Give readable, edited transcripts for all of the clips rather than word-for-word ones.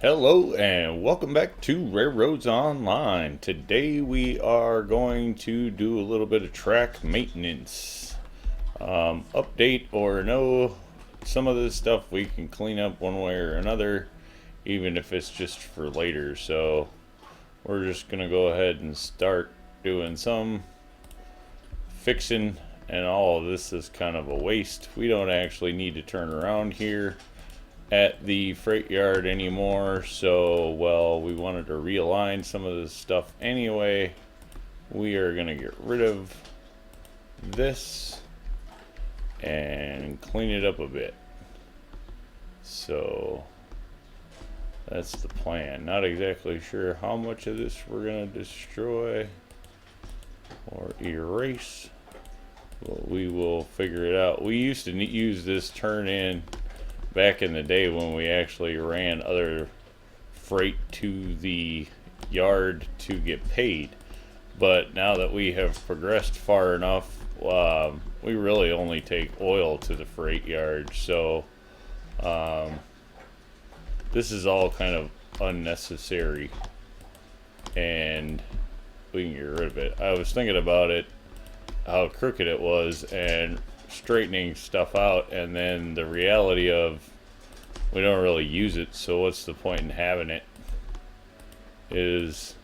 Hello and welcome back to RailRoads Online. Today we are going to do a little bit of track maintenance. Update or no, some of this stuff we can clean up one way or another, even if it's just for later. So we're just going to go ahead and start doing some fixing, and all of this is kind of a waste. We don't actually need to turn around here at the freight yard anymore, so well, we wanted to realign some of this stuff anyway. We are gonna get rid of this and clean it up a bit. So that's the plan. Not exactly sure how much of this we're gonna destroy or erase, but we will figure it out. We used to use this turn in back in the day when we actually ran other freight to the yard to get paid. But now that we have progressed far enough, we really only take oil to the freight yard. So this is all kind of unnecessary, and we can get rid of it. I was thinking about it, how crooked it was, and straightening stuff out, and then the reality of we don't really use it, so what's the point in having it? Is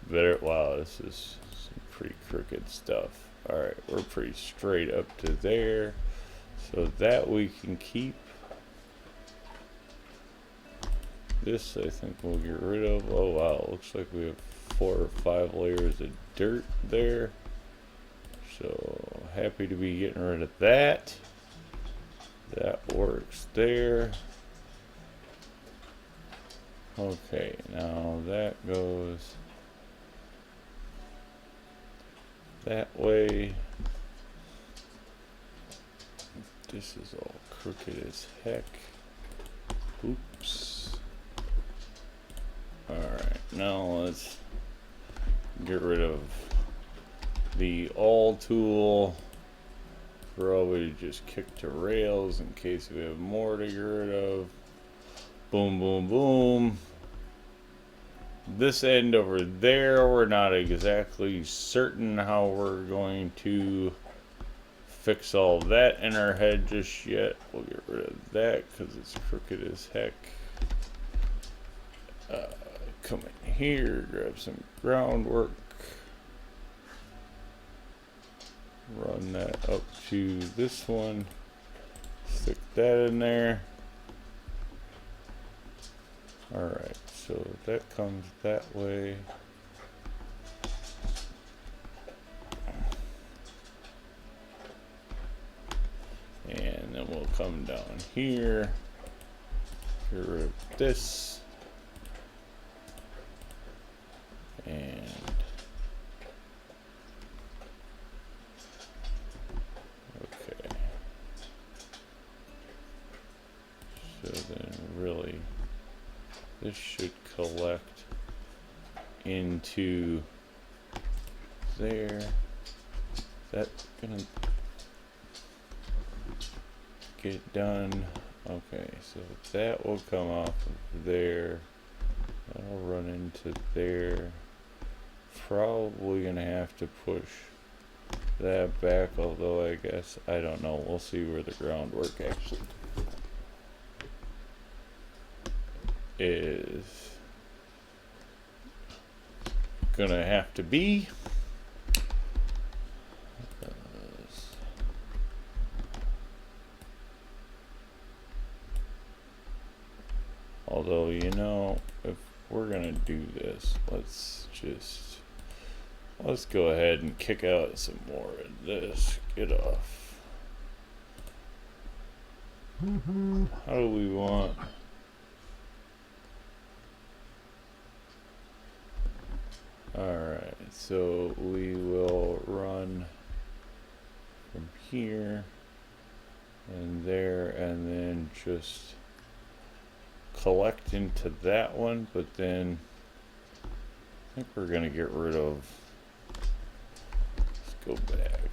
better. Wow, this is some pretty crooked stuff. Alright, we're pretty straight up to there, so that we can keep. This I think we'll get rid of. Oh wow, looks like we have 4 or 5 layers of dirt there. So happy to be getting rid of that. That works there. Okay, now that goes that way. This is all crooked as heck. Oops. Alright, now let's get rid of the all tool. Probably just kick to rails in case we have more to get rid of. Boom, boom, boom. This end over there, we're not exactly certain how we're going to fix all that in our head just yet. We'll get rid of that because it's crooked as heck. Come in here, grab some groundwork. Run that up to this one, stick that in there. Alright, so that comes that way. And then we'll come down here, get rid of this, and so then really this should collect into there. That's gonna get done. Okay, so that will come off of there. That'll run into there. Probably gonna have to push that back, although I guess, I don't know, we'll see where the groundwork actually is gonna have to be. Although, you know, if we're gonna do this, let's go ahead and kick out some more of this. Get off. How do we want? Alright, so we will run from here and there, and then just collect into that one, but then I think we're gonna get rid of, let's go back.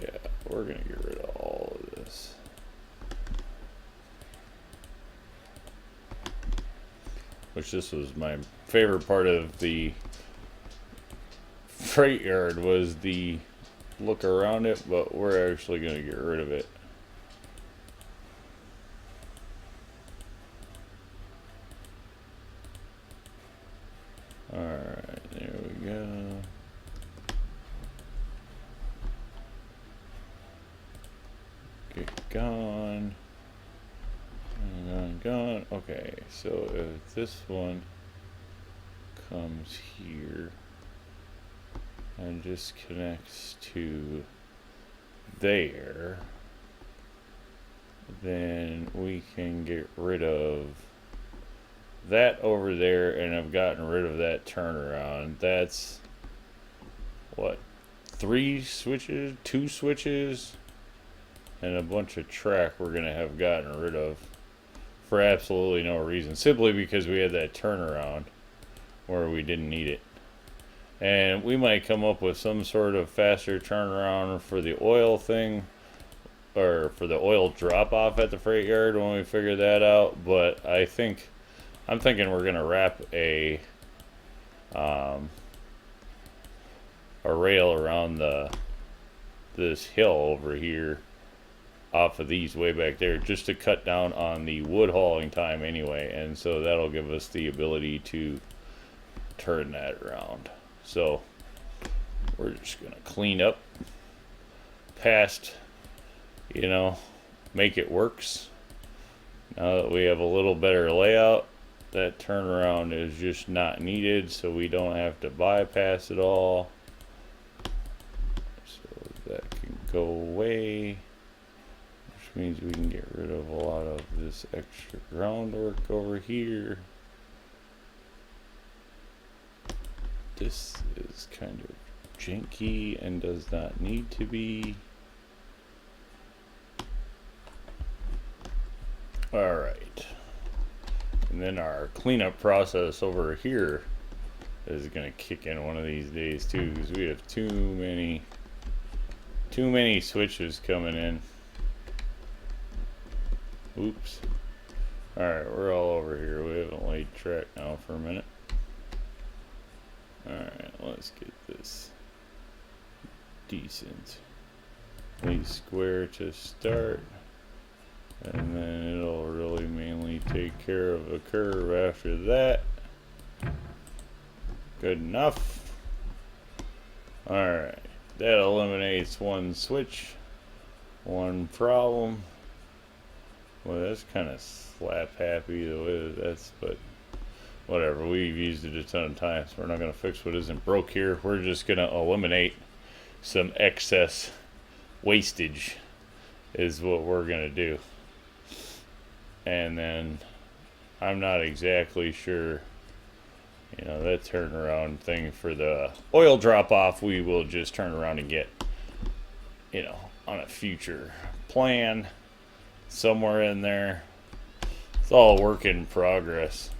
Yeah, we're gonna get rid of all of this. which this was my favorite part of the freight yard, was the look around it, but we're actually going to get rid of it. Alright, there we go. Get gone. Gone. Okay, so if this one comes here and just connects to there, then we can get rid of that over there, and I've gotten rid of that turnaround. That's what, 3 switches, 2 switches, and a bunch of track we're gonna have gotten rid of for absolutely no reason, simply because we had that turnaround where we didn't need it. And we might come up with some sort of faster turnaround for the oil thing, or for the oil drop off at the freight yard when we figure that out. But I'm thinking we're gonna wrap a rail around this hill over here off of these way back there, just to cut down on the wood hauling time anyway, and so that'll give us the ability to turn that around. So we're just gonna clean up past, make it works. Now that we have a little better layout, that turnaround is just not needed, so we don't have to bypass it all. So that can go away, which means we can get rid of a lot of this extra groundwork over here. This is kind of janky and does not need to be. Alright. And then our cleanup process over here is going to kick in one of these days too, because we have too many switches coming in. Oops. Alright, we're all over here. We haven't laid track now for a minute. Alright, let's get this decently square to start, and then it'll really mainly take care of a curve after that. Good enough. Alright, that eliminates one switch, one problem. Well, that's kind of slap happy the way that's, but whatever, we've used it a ton of times. We're not going to fix what isn't broke here. We're just going to eliminate some excess wastage is what we're going to do. And then I'm not exactly sure, that turnaround thing for the oil drop off, we will just turn around and get, on a future plan somewhere in there. It's all a work in progress.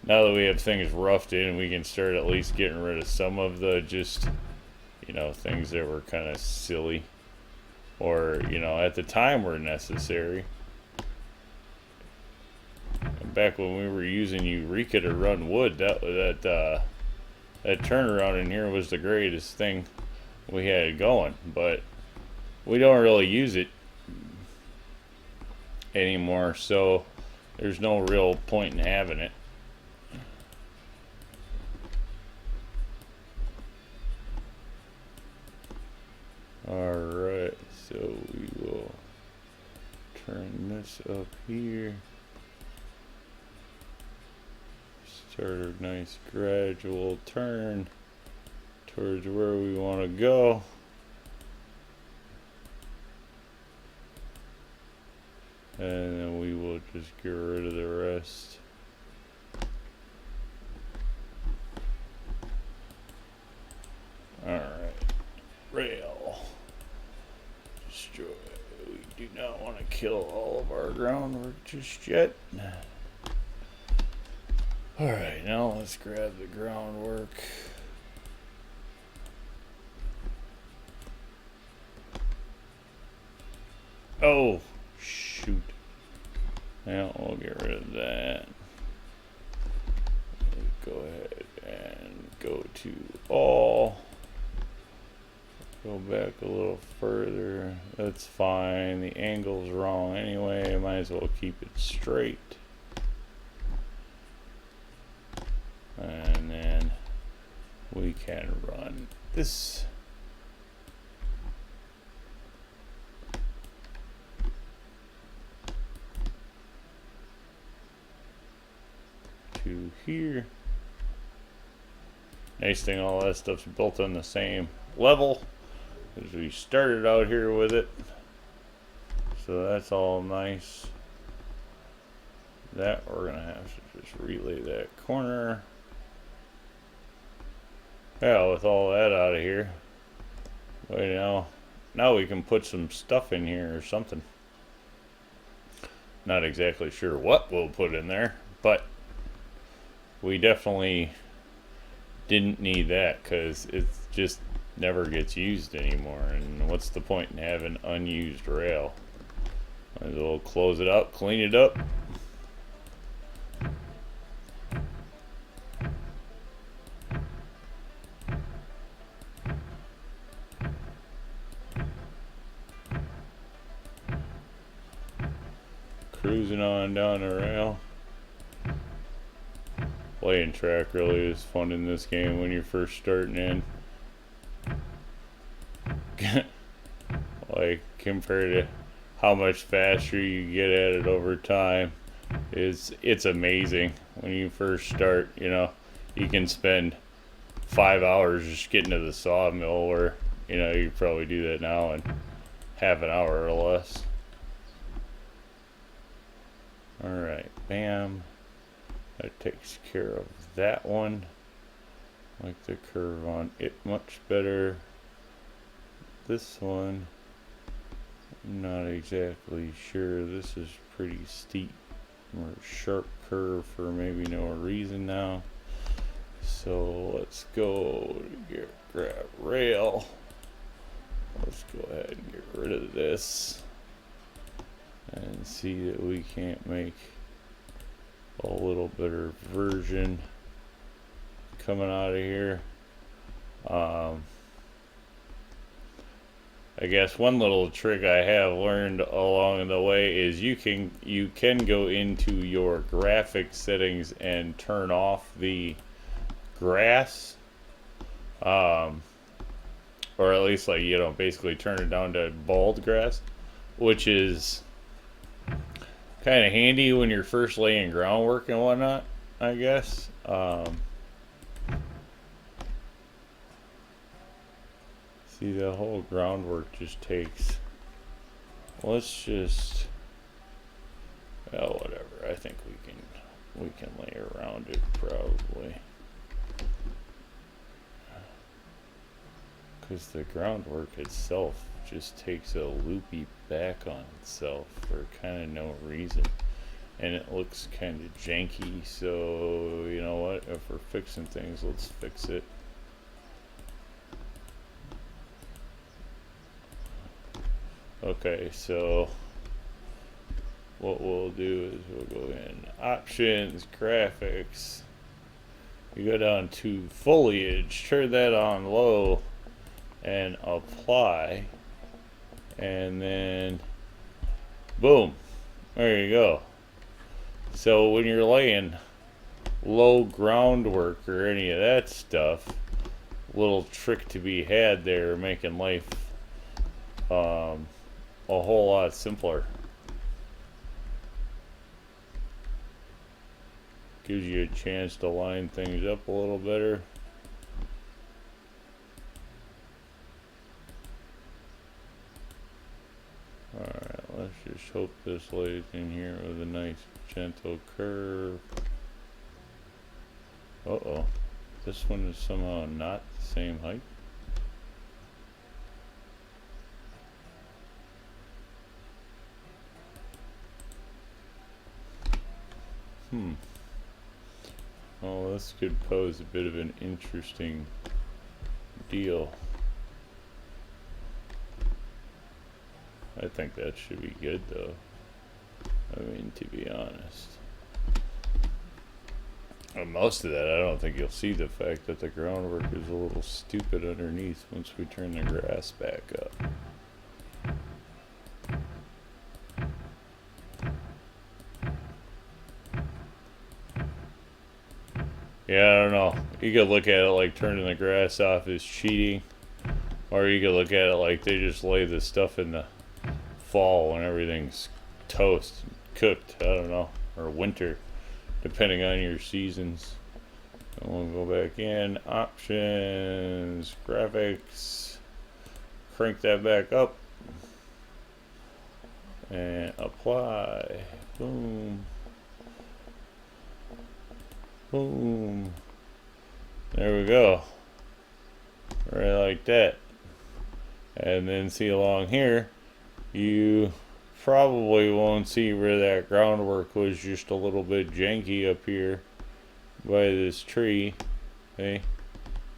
Now that we have things roughed in, we can start at least getting rid of some of the just, things that were kind of silly, or, at the time were necessary. And back when we were using Eureka to run wood, that turnaround in here was the greatest thing we had going, but we don't really use it anymore, so there's no real point in having it. Alright, so we will turn this up here. Start a nice gradual turn towards where we want to go. And then we will just get rid of the rest. Alright, rail. Destroy. We do not want to kill all of our groundwork just yet. Alright, now let's grab the groundwork. Oh, shoot. Now we'll get rid of that. go ahead and go to all. Go back a little further. That's fine. The angle's wrong anyway. Might as well keep it straight. And then we can run this. To here. Nice thing, all that stuff's built on the same level as we started out here with it. So that's all nice. That we're gonna have to just relay that corner. Yeah, with all that out of here. Well, now we can put some stuff in here or something. Not exactly sure what we'll put in there, but we definitely didn't need that because it just never gets used anymore. And what's the point in having unused rail? Might as well close it out, clean it up. Cruising on down the rail. Playing track really is fun in this game when you're first starting in. Like, compared to how much faster you get at it over time, it's amazing. When you first start, you know, you can spend 5 hours just getting to the sawmill, where, you know, you probably do that now in half an hour or less. Alright, bam. That takes care of that one. Like the curve on it much better. This one, I'm not exactly sure. This is pretty steep or sharp curve for maybe no reason now. So let's go to grab rail. Let's go ahead and get rid of this and see that we can't make a little better version coming out of here. I guess one little trick I have learned along the way is you can go into your graphic settings and turn off the grass, or at least, like, you know, basically turn it down to bald grass, which is kind of handy when you're first laying groundwork and whatnot, I guess. See, the whole groundwork just takes, let's just, well, whatever. I think we can lay around it probably, because the groundwork itself just takes a loopy back on itself for kind of no reason, and it looks kind of janky. So you know what, if we're fixing things, let's fix it. Okay, so what we'll do is we'll go in options, graphics, you go down to foliage, turn that on low and apply, and then boom, there you go. So when you're laying low groundwork or any of that stuff, little trick to be had there, making life a whole lot simpler. Gives you a chance to line things up a little better. Alright, let's just hope this lays in here with a nice gentle curve. Uh-oh. This one is somehow not the same height. Oh, this could pose a bit of an interesting deal. I think that should be good, though. I mean, to be honest. Most of that, I don't think you'll see the fact that the groundwork is a little stupid underneath once we turn the grass back up. Yeah, I don't know. You could look at it like turning the grass off is cheating. Or you could look at it like they just lay this stuff in the fall when everything's toast, cooked, I don't know, or winter, depending on your seasons. And we'll go back in, options, graphics, crank that back up, and apply. Boom. Boom. There we go. Right like that. And then see along here, you probably won't see where that groundwork was just a little bit janky up here by this tree. Okay,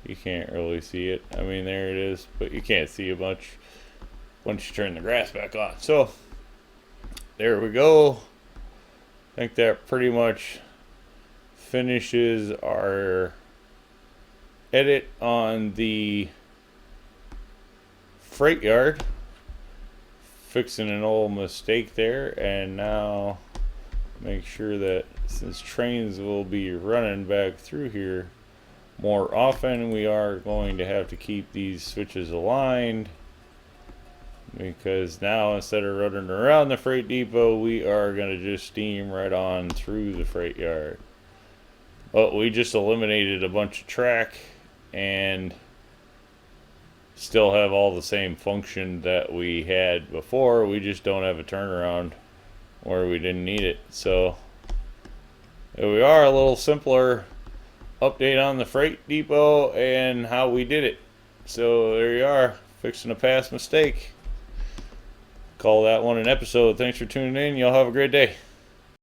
you can't really see it. I mean, there it is, but you can't see it much once you turn the grass back on. So there we go. I think that pretty much finishes our edit on the freight yard, fixing an old mistake there. And now make sure that since trains will be running back through here more often, we are going to have to keep these switches aligned, because now instead of running around the freight depot, we are going to just steam right on through the freight yard. But we just eliminated a bunch of track and still have all the same function that we had before. We just don't have a turnaround where we didn't need it. So there we are, a little simpler update on the freight depot and how we did it. So there you are, fixing a past mistake. Call that one an episode. Thanks for tuning in. Y'all have a great day.